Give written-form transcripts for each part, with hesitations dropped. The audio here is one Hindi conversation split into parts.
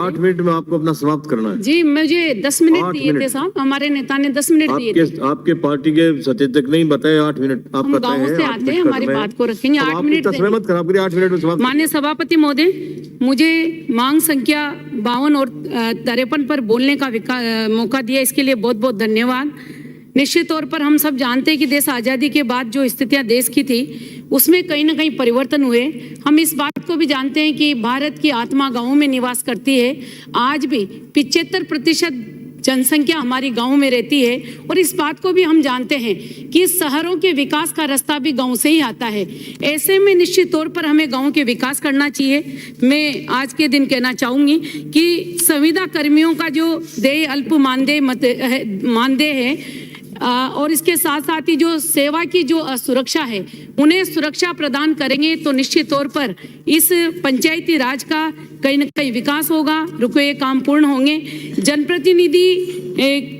8 मिनट में आपको अपना समाप्त करना है। जी, मुझे 10 मिनट 8 दिए थे साहब, हमारे नेता ने 10 मिनट दिए थे। आपके पार्टी के सचेतक नहीं बताए 8 मिनट आप हम गाँव से आते हैं, हमारी बात को रखेंगे। 8 मिनट तस्वीर मत खराब करिए, 8 मिनट में समाप्त। माननीय सभापति महोदय, मुझे मांग संख्या 52 और 53 पर बोलने का मौका दिया, इसके लिए बहुत बहुत धन्यवाद। निश्चित तौर पर हम सब जानते हैं कि देश आज़ादी के बाद जो स्थितियां देश की थी उसमें कहीं ना कहीं परिवर्तन हुए। हम इस बात को भी जानते हैं कि भारत की आत्मा गाँव में निवास करती है। आज भी 75% जनसंख्या हमारी गांव में रहती है और इस बात को भी हम जानते हैं कि शहरों के विकास का रास्ता भी गांव से ही आता है। ऐसे में निश्चित तौर पर हमें गांव के विकास करना चाहिए। मैं आज के दिन कहना चाहूँगी कि संविदा कर्मियों का जो देय अल्प मानदेय है और इसके साथ साथ ही जो सेवा की जो सुरक्षा है, उन्हें सुरक्षा प्रदान करेंगे तो निश्चित तौर पर इस पंचायती राज का कहीं न कहीं विकास होगा, रुके हुए काम पूर्ण होंगे। जनप्रतिनिधि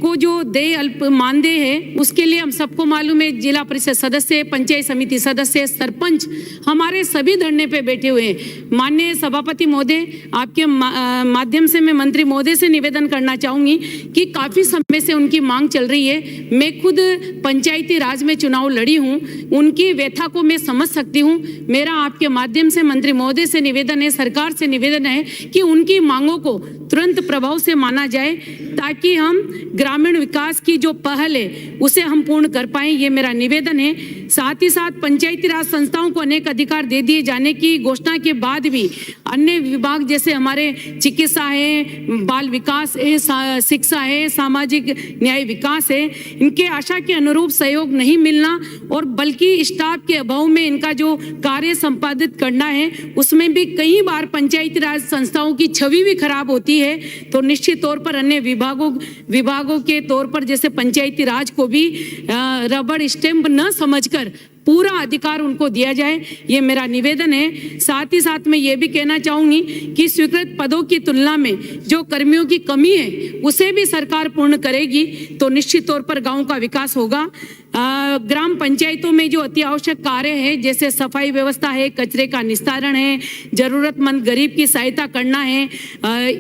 को जो देय अल्प मानदेय है उसके लिए हम सबको मालूम है, जिला परिषद सदस्य, पंचायत समिति सदस्य, सरपंच हमारे सभी धरने पे बैठे हुए हैं। माननीय सभापति महोदय, आपके माध्यम से मैं मंत्री महोदय से निवेदन करना चाहूँगी कि काफ़ी समय से उनकी मांग चल रही है। मैं खुद पंचायती राज में चुनाव लड़ी हूँ, उनकी व्यथा को मैं समझ सकती हूँ। मेरा आपके माध्यम से मंत्री महोदय से निवेदन है, सरकार से निवेदन है कि उनकी मांगों को तुरंत प्रभाव से माना जाए ताकि हम ग्रामीण विकास की जो पहल है उसे हम पूर्ण कर पाएं, ये मेरा निवेदन है। साथ ही साथ पंचायती राज संस्थाओं को अनेक अधिकार दे दिए जाने की घोषणा के बाद भी अन्य विभाग जैसे हमारे चिकित्सा है, बाल विकास है, शिक्षा है, सामाजिक न्याय विकास है, इनके आशा के अनुरूप सहयोग नहीं मिलना और बल्कि स्टाफ के अभाव में इनका जो कार्य संपादित करना है उसमें भी कई बार पंचायती राज संस्थाओं की छवि भी खराब होती है। तो निश्चित तौर पर अन्य विभागों के तौर पर जैसे पंचायती राज को भी रबड़ स्टैंप न समझकर पूरा अधिकार उनको दिया जाए, ये मेरा निवेदन है। साथ ही साथ मैं ये भी कहना चाहूँगी कि स्वीकृत पदों की तुलना में जो कर्मियों की कमी है उसे भी सरकार पूर्ण करेगी तो निश्चित तौर पर गांव का विकास होगा। ग्राम पंचायतों में जो अति आवश्यक कार्य है जैसे सफाई व्यवस्था है, कचरे का निस्तारण है, जरूरतमंद गरीब की सहायता करना है,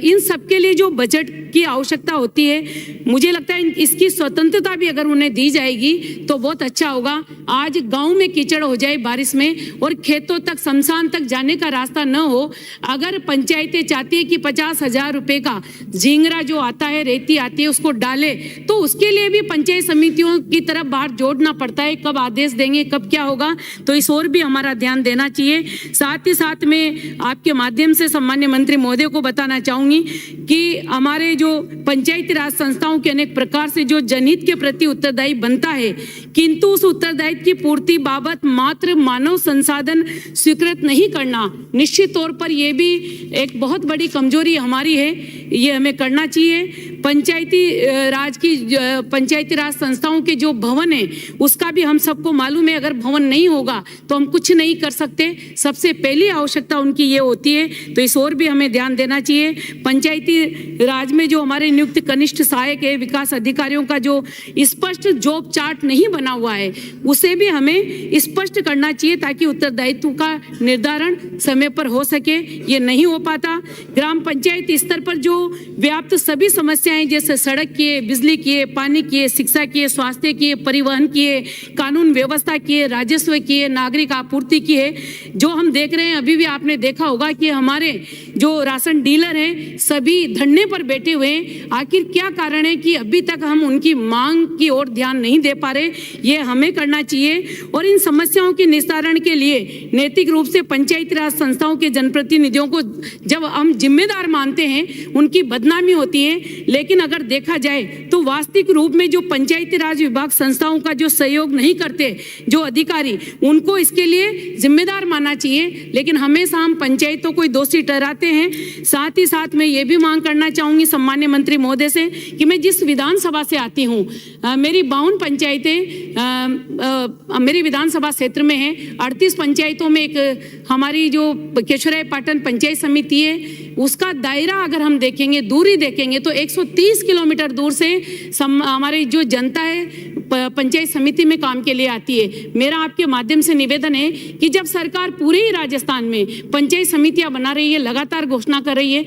इन सब के लिए जो बजट की आवश्यकता होती है, मुझे लगता है इसकी स्वतंत्रता भी अगर उन्हें दी जाएगी तो बहुत अच्छा होगा। आज गांव में कीचड़ हो जाए बारिश में और खेतों तक, शमशान तक जाने का रास्ता न हो, अगर पंचायतें चाहती है कि 50,000 रुपए का झींगरा जो आता है, रेती आती है, उसको डाले तो उसके लिए भी पंचायत समितियों की तरफ बाहर जोड़ना पड़ता है। कब आदेश देंगे, कब क्या होगा, तो इस ओर भी हमारा ध्यान देना चाहिए। साथ ही साथ में आपके माध्यम से सम्मान्य मंत्री महोदय को बताना चाहूंगी कि हमारे जो पंचायती राज संस्थाओं के अनेक प्रकार से जो जनहित के प्रति उत्तरदायी बनता है, किंतु उस उत्तरदायित्व की पूर्ति बाबत मात्र मानव संसाधन स्वीकृत नहीं करना, निश्चित तौर पर यह भी एक बहुत बड़ी कमजोरी हमारी है, ये हमें करना चाहिए। पंचायती राज संस्थाओं के जो भवन है उसका भी हम सबको मालूम है, अगर भवन नहीं होगा तो हम कुछ नहीं कर सकते। सबसे पहली आवश्यकता उनकी ये होती है, तो इस ओर भी हमें ध्यान देना चाहिए। पंचायती राज में जो हमारे नियुक्त कनिष्ठ सहायक है, विकास अधिकारियों का जो स्पष्ट जॉब चार्ट नहीं बना हुआ है उसे भी हमें स्पष्ट करना चाहिए ताकि उत्तरदायित्व का निर्धारण समय पर हो सके, ये नहीं हो पाता। ग्राम पंचायत स्तर पर जो व्याप्त सभी समस्याएं जैसे सड़क की है, बिजली की है, पानी की है, शिक्षा की है, स्वास्थ्य की है, परिवहन की है, कानून व्यवस्था की है, राजस्व की है, नागरिक आपूर्ति की है, जो हम देख रहे हैं, अभी भी आपने देखा होगा कि हमारे जो राशन डीलर हैं सभी धरने पर बैठे हुए हैं। आखिर क्या कारण है कि अभी तक हम उनकी मांग की ओर ध्यान नहीं दे पा रहे, ये हमें करना चाहिए। और इन समस्याओं के निस्तारण के लिए नैतिक रूप से पंचायती राज संस्थाओं के जनप्रतिनिधियों को जब हम जिम्मेदार मानते हैं उनकी बदनामी होती है, लेकिन अगर देखा जाए तो वास्तविक रूप में जो पंचायती राज विभाग संस्थाओं का जो सहयोग नहीं करते जो अधिकारी, उनको इसके लिए जिम्मेदार मानना चाहिए, लेकिन हमेशा हम पंचायतों को दोषी ठहराते हैं। साथ ही साथ मैं ये भी मांग करना चाहूँगी सम्मान्य मंत्री महोदय से कि मैं जिस विधानसभा से आती हूँ, मेरी 52 पंचायतें मेरी विधानसभा क्षेत्र में है। 38 पंचायतों में एक हमारी जो केशवराय पाटन पंचायत समिति है, उसका दायरा अगर हम देखेंगे, दूरी देखेंगे तो 130 किलोमीटर दूर से हमारी जो जनता है पंचायत समिति में काम के लिए आती है। मेरा आपके माध्यम से निवेदन है कि जब सरकार पूरे ही राजस्थान में पंचायत समितियां बना रही है, लगातार घोषणा कर रही है,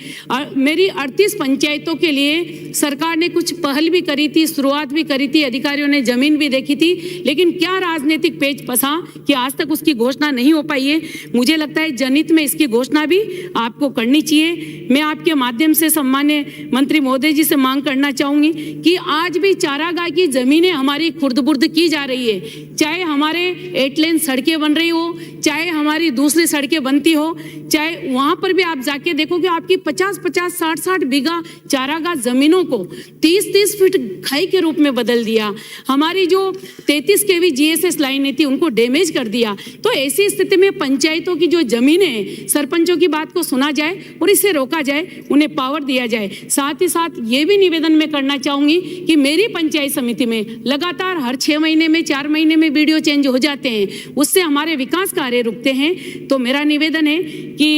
मेरी 38 पंचायतों के लिए सरकार ने कुछ पहल भी करी थी, शुरुआत भी करी थी, अधिकारियों ने जमीन भी देखी थी, लेकिन क्या राजनीतिक पेच फंसा कि आज तक उसकी घोषणा नहीं हो पाई है। मुझे लगता है जनहित में इसकी घोषणा भी आपको करनी चाहिए। मैं आपके माध्यम से सम्मान्य मंत्री महोदय जी से मांग करना चाहूंगी कि आज भी चारागाह की जमीनें हमारी खुर्द-बुर्द की जा रही है, चाहे हमारे 8 लेन सड़कें बन रही हो, चाहे हमारी दूसरी सड़कें बनती हो, चाहे वहां पर भी आप जाके देखो कि आपकी 50-50, 60-60 बीघा चारागाह जमीनों को 30-30 फीट खाई के रूप में बदल दिया। हमारी जो 33 केवी जीएसएस लाइनें थी उनको डैमेज कर दिया। तो ऐसी स्थिति में पंचायतों की जो जमीनें हैं, सरपंचों की बात को सुना जाए और इसे रोका जाए, उन्हें पावर दिया जाए। साथ ही साथ ये भी निवेदन मैं करना चाहूंगी कि मेरी पंचायत समिति में लगातार हर 6 महीने में, 4 महीने में वीडियो चेंज हो जाते हैं, उससे हमारे विकास कार्य रुकते हैं। तो मेरा निवेदन है कि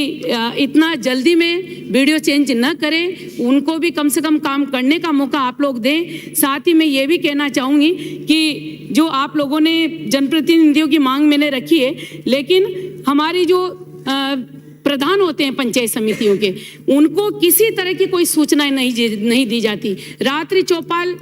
इतना जल्दी में वीडियो चेंज न करें, उनको भी कम से कम काम करने का मौका आप लोग दें। साथ ही मैं ये भी कहना चाहूंगी कि जो आप लोगों ने जनप्रतिनिधियों की मांग मैंने रखी है, लेकिन हमारी जो प्रधान होते हैं पंचायत समितियों के, उनको किसी तरह की कोई सूचना नहीं दी जाती। रात्रि चौपाल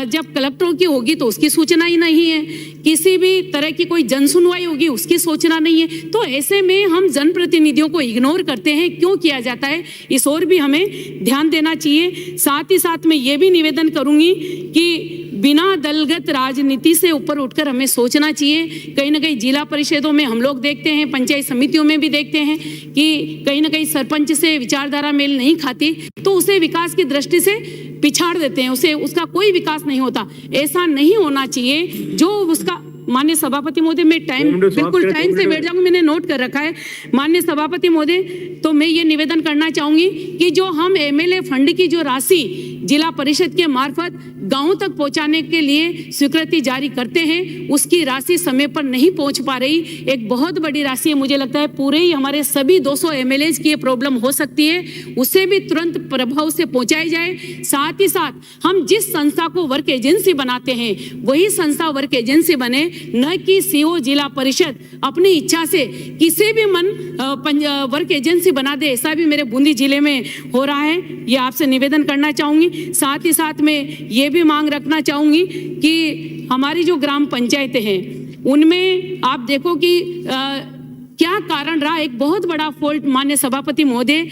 जब कलेक्टरों की होगी तो उसकी सूचना ही नहीं है, किसी भी तरह की कोई जन सुनवाई होगी उसकी सूचना नहीं है। तो ऐसे में हम जनप्रतिनिधियों को इग्नोर करते हैं, क्यों किया जाता है, इस ओर भी हमें ध्यान देना चाहिए। साथ ही साथ मैं ये भी निवेदन करूंगी कि बिना दलगत राजनीति से ऊपर उठकर हमें सोचना चाहिए। कहीं ना कहीं जिला परिषदों में हम लोग देखते हैं, पंचायत समितियों में भी देखते हैं कि कहीं ना कहीं सरपंच से विचारधारा मेल नहीं खाती तो उसे विकास की दृष्टि से पिछाड़ देते हैं, उसका कोई विकास नहीं होता। ऐसा नहीं होना चाहिए। जो उसका माननीय सभापति महोदय, मैं बिल्कुल टाइम से बैठ जाऊंगी, मैंने नोट कर रखा है। माननीय सभापति महोदय, तो मैं ये निवेदन करना चाहूंगी कि जो हम एमएलए फंड की जो राशि जिला परिषद के मार्फत गांव तक पहुंचाने के लिए स्वीकृति जारी करते हैं, उसकी राशि समय पर नहीं पहुंच पा रही। एक बहुत बड़ी राशि है, मुझे लगता है पूरे ही हमारे सभी 200 एमएलएज की ये प्रॉब्लम हो सकती है, उसे भी तुरंत प्रभाव से पहुंचाई जाए। साथ ही साथ हम जिस संस्था को वर्क एजेंसी बनाते हैं वही संस्था वर्क एजेंसी बने, न कि सीओ जिला परिषद अपनी इच्छा से किसी भी वर्क एजेंसी बना दे। ऐसा भी मेरे बूंदी जिले में हो रहा है, ये आपसे निवेदन करना चाहूंगी। साथ ही साथ में ये भी मांग रखना चाहूंगी कि हमारी जो ग्राम पंचायतें हैं उनमें आप देखो कि क्या कारण रहा। एक बहुत बड़ा फॉल्ट माननीय सभापति महोदय,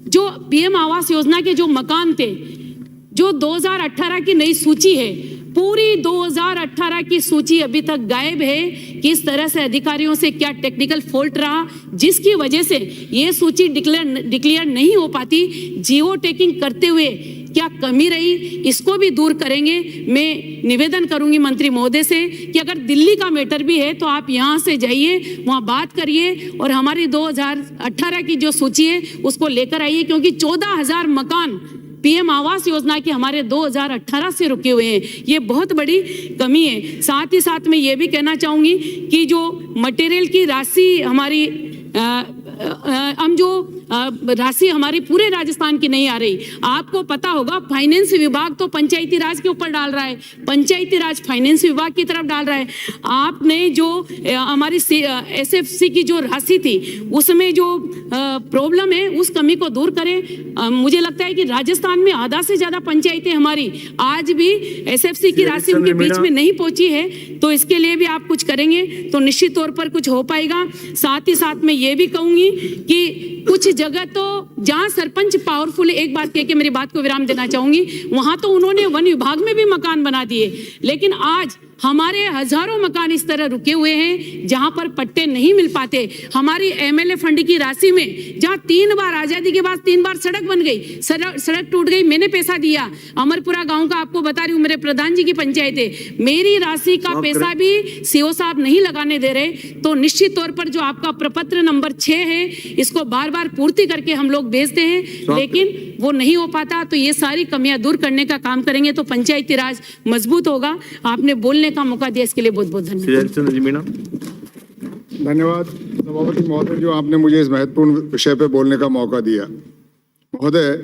जो पीएम आवास योजना के जो मकान थे, जो 2018 की नई सूची है, पूरी 2018 की सूची अभी तक गायब है। किस तरह से अधिकारियों से क्या टेक्निकल फॉल्ट रहा जिसकी वजह से ये सूची डिक्लेयर नहीं हो पाती, जियो टैगिंग करते हुए क्या कमी रही, इसको भी दूर करेंगे। मैं निवेदन करूंगी मंत्री महोदय से कि अगर दिल्ली का मैटर भी है तो आप यहाँ से जाइए, वहाँ बात करिए और हमारी 2018 की जो सूची है उसको लेकर आइए, क्योंकि 14,000 मकान पीएम आवास योजना के हमारे 2018 से रुके हुए हैं। ये बहुत बड़ी कमी है। साथ ही साथ मैं ये भी कहना चाहूंगी कि जो मटेरियल की राशि हमारी हम जो राशि हमारी पूरे राजस्थान की नहीं आ रही। आपको पता होगा फाइनेंस विभाग तो पंचायती राज के ऊपर डाल रहा है, पंचायती राज फाइनेंस विभाग की तरफ डाल रहा है। आपने जो हमारी एसएफसी की जो राशि थी उसमें जो प्रॉब्लम है उस कमी को दूर करें। मुझे लगता है कि राजस्थान में आधा से ज्यादा पंचायतें हमारी आज भी एसएफसी की राशि उनके बीच में नहीं पहुंची है, तो इसके लिए भी आप कुछ करेंगे तो निश्चित तौर पर कुछ हो पाएगा। साथ ही साथ मैं ये भी कहूंगी कि कुछ जगह तो जहां सरपंच पावरफुल है, एक बात कह के मेरी बात को विराम देना चाहूंगी, वहां तो उन्होंने वन विभाग में भी मकान बना दिए, लेकिन आज हमारे हजारों मकान इस तरह रुके हुए हैं जहां पर पट्टे नहीं मिल पाते। हमारी एमएलए फंड की राशि में जहां 3 बार आजादी के बाद 3 बार सड़क बन गई, सड़क टूट गई, मैंने पैसा दिया। अमरपुरा गांव का आपको बता रही हूँ, मेरे प्रधान जी की पंचायत है, मेरी राशि का पैसा भी सीओ साहब नहीं लगाने दे रहे। तो निश्चित तौर पर जो आपका प्रपत्र नंबर 6 है इसको बार बार पूर्ति करके हम लोग भेजते हैं, लेकिन वो नहीं हो पाता। तो ये सारी कमियां दूर करने का काम करेंगे तो पंचायती राज मजबूत होगा। आपने बोलने का मौका दिया, इसके लिए बहुत बहुत धन्यवाद। धन्यवाद सभापति महोदय, जो आपने मुझे इस महत्वपूर्ण विषय पे बोलने का मौका दिया। महोदय,